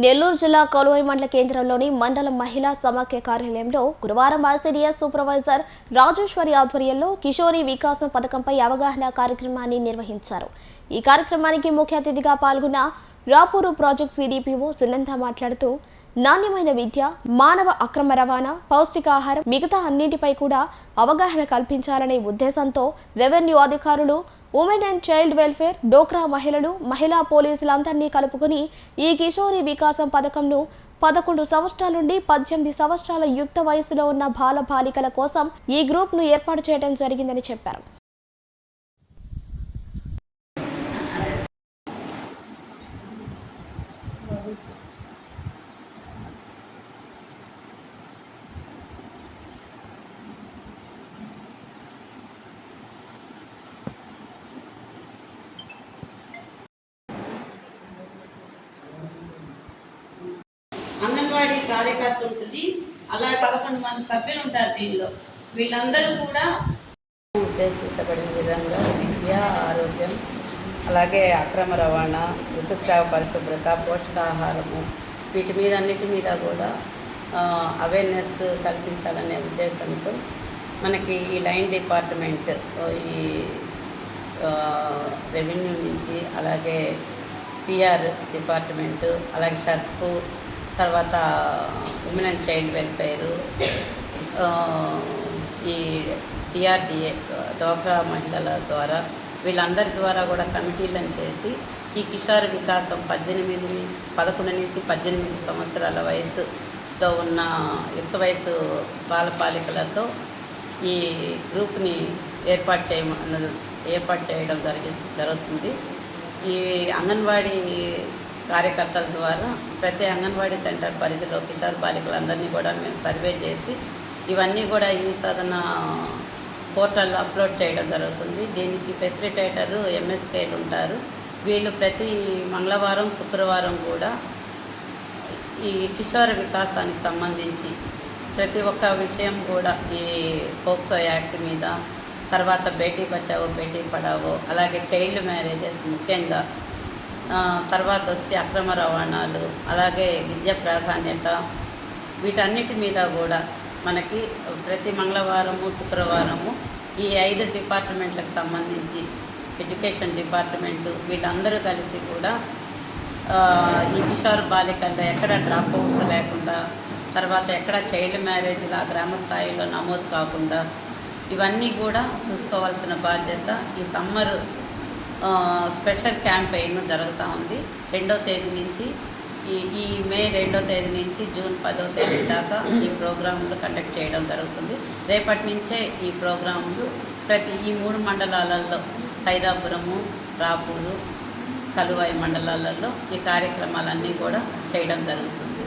నెల్లూరు జిల్లా కొలువై మండల కేంద్రంలోని మండల మహిళా సమాఖ్య కార్యాలయంలో గురువారం ఐసీడీఎస్ సూపర్వైజర్ రాజేశ్వరి ఆధ్వర్యంలో కిషోరి వికాసం పథకంపై అవగాహన కార్యక్రమాన్ని నిర్వహించారు. ఈ కార్యక్రమానికి ముఖ్య అతిథిగా పాల్గొన్న రాపూరు ప్రాజెక్ట్ సిడిపిఓ సునంద మాట్లాడుతూ నాణ్యమైన విద్య, మానవ అక్రమ రవాణా, పౌష్టికాహారం మిగతా అన్నింటిపై కూడా అవగాహన కల్పించాలనే ఉద్దేశంతో రెవెన్యూ అధికారులు, ఉమెన్ అండ్ చైల్డ్ వెల్ఫేర్, డోక్రా మహిళలు, మహిళా పోలీసులందరినీ కలుపుకొని ఈ కిషోరి వికాసం పథకంను 11 సంవత్సరాల నుండి 18 సంవత్సరాల యుక్త వయసులో ఉన్న బాల బాలికల కోసం ఈ గ్రూప్ను ఏర్పాటు చేయడం జరిగిందని చెప్పారు. అంగన్వాడీ కార్యకర్త ఉంటుంది, అలా 11 మంది సభ్యులు ఉంటారు. దీనిలో వీళ్ళందరూ కూడా ఉద్దేశించబడిన విధంగా విద్య, ఆరోగ్యం, అలాగే అక్రమ రవాణా, ఋతుస్రావ పరిశుభ్రత, పోషకాహారము, వీటి మీద అన్నిటి మీద కూడా అవేర్నెస్ కల్పించాలనే ఉద్దేశంతో మనకి ఈ లైన్ డిపార్ట్మెంట్, ఈ రెవెన్యూ నుంచి, అలాగే పిఆర్ డిపార్ట్మెంటు, అలాగే షర్పు, తర్వాత ఉమెన్ అండ్ చైల్డ్ వెల్ఫేరు, ఈ డిఆర్డిఏ డోక్రా మహిళల ద్వారా వీళ్ళందరి ద్వారా కూడా కమిటీలను చేసి ఈ కిషోర్ వికాసం 11 నుంచి 18 సంవత్సరాల వయసుతో ఉన్న యుక్త వయసు బాలబాలికలతో ఈ గ్రూప్ని ఏర్పాటు చేయడం జరుగుతుంది. ఈ అంగన్వాడీ కార్యకర్తల ద్వారా ప్రతి అంగన్వాడీ సెంటర్ పరిధిలో కిషోర్ బాలికలందరినీ కూడా మేము సర్వే చేసి ఇవన్నీ కూడా ఈ సాధన పోర్టల్లో అప్లోడ్ చేయడం జరుగుతుంది. దీనికి ఫెసిలిటేటరు ఎంఎస్కేలు ఉంటారు. వీళ్ళు ప్రతి మంగళవారం, శుక్రవారం కూడా ఈ కిషోర వికాసానికి సంబంధించి ప్రతి ఒక్క విషయం కూడా ఈ పోక్సో యాక్ట్ మీద, తర్వాత బేటీ బచావో బేటీ పడావో, అలాగే చైల్డ్ మ్యారేజెస్ ముఖ్యంగా, తర్వాత వచ్చి అక్రమ రవాణాలు, అలాగే విద్య ప్రాధాన్యత, వీటన్నిటి మీద కూడా మనకి ప్రతి మంగళవారము, శుక్రవారము ఈ 5 డిపార్ట్మెంట్లకు సంబంధించి ఎడ్యుకేషన్ డిపార్ట్మెంటు వీళ్ళందరూ కలిసి కూడా ఈ కిషోర్ బాలికల్లో ఎక్కడ డ్రాప్ అవుట్స్ లేకుండా, తర్వాత ఎక్కడ చైల్డ్ మ్యారేజ్లా గ్రామ స్థాయిలో నమోదు కాకుండా ఇవన్నీ కూడా చూసుకోవాల్సిన బాధ్యత ఈ సమ్మర్ స్పెషల్ క్యాంపెయిన్ జరుగుతూ ఉంది. 2వ తేదీ నుంచి ఈ మే 2వ తేదీ నుంచి జూన్ 10వ తేదీ దాకా ఈ ప్రోగ్రాంలు కండక్ట్ చేయడం జరుగుతుంది. రేపటి నుంచే ఈ ప్రోగ్రాంలు ప్రతి ఈ 3 మండలాలలో, సైదాపురము, రాపూరు, కలువాయి మండలాలలో ఈ కార్యక్రమాలన్నీ కూడా చేయడం జరుగుతుంది.